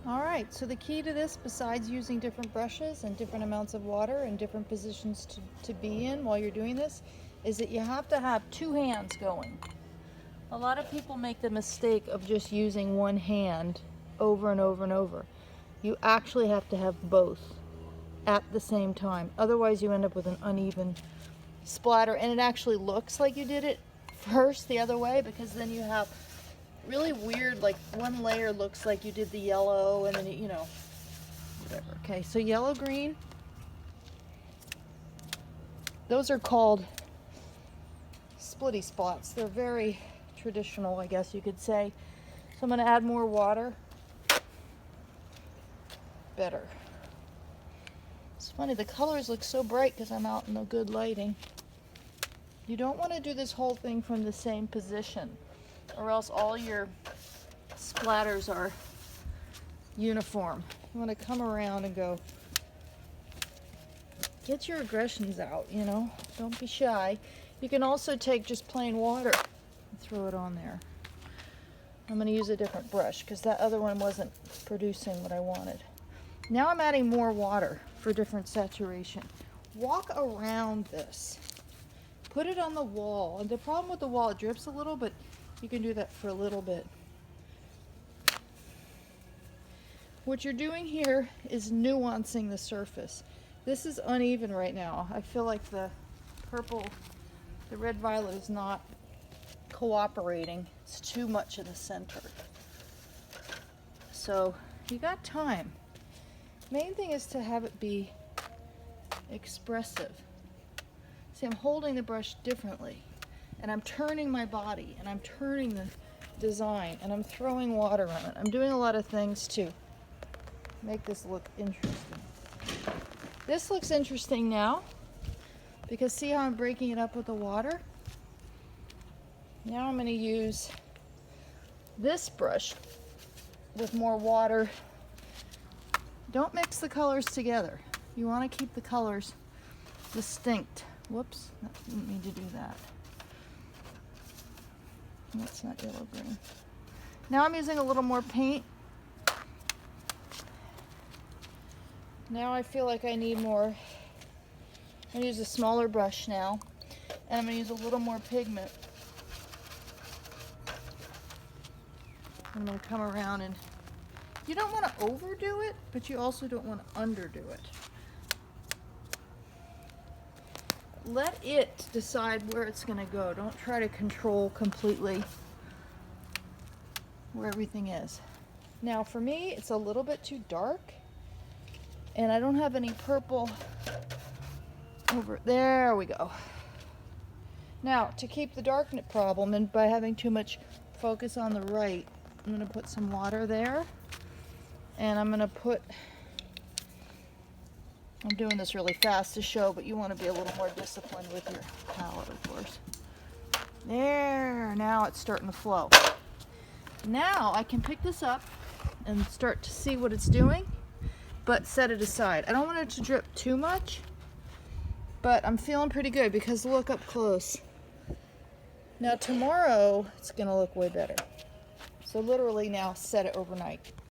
All right, so the key to this, besides using different brushes and different amounts of water and different positions to be in while you're doing this, is that you have to have two hands going. A lot of people make the mistake of just using one hand over and over and over. You actually have to have both at the same time. Otherwise you end up with an uneven splatter, and it actually looks like you did it first the other way, because then you have really weird, like one layer looks like you did the yellow and then you know, whatever. Okay, so yellow, green, those are called splitty spots. They're very traditional, I guess you could say. So I'm going to add more water. Better. It's funny, the colors look so bright because I'm out in the good lighting. You don't want to do this whole thing from the same position, or else all your splatters are uniform. You want to come around and go, get your aggressions out, you know, don't be shy. You can also take just plain water and throw it on there. I'm going to use a different brush because that other one wasn't producing what I wanted. Now I'm adding more water for different saturation. Walk around this. Put it on the wall. And the problem with the wall, it drips a little, but you can do that for a little bit. What you're doing here is nuancing the surface. This is uneven right now. I feel like the purple, the red violet is not cooperating. It's too much in the center. So you got time. Main thing is to have it be expressive. See, I'm holding the brush differently, and I'm turning my body, and I'm turning the design, and I'm throwing water on it. I'm doing a lot of things to make this look interesting. This looks interesting now, because see how I'm breaking it up with the water? Now I'm going to use this brush with more water. Don't mix the colors together. You want to keep the colors distinct. Whoops, I didn't mean to do that. That's not yellow green. Now I'm using a little more paint. Now I feel like I need more. I'm going to use a smaller brush now, and I'm going to use a little more pigment. I'm going to come around, and you don't want to overdo it, but you also don't want to underdo it. Let it decide where it's going to go. Don't try to control completely where everything is. Now for me, it's a little bit too dark, and I don't have any purple over there. We go. Now to keep the darkness problem, and by having too much focus on the right, I'm going to put some water there, and I'm going to put, I'm doing this really fast to show, but you want to be a little more disciplined with your palette, of course. There, now it's starting to flow. Now I can pick this up and start to see what it's doing, but set it aside. I don't want it to drip too much, but I'm feeling pretty good because look up close. Now tomorrow it's going to look way better. So literally now set it overnight.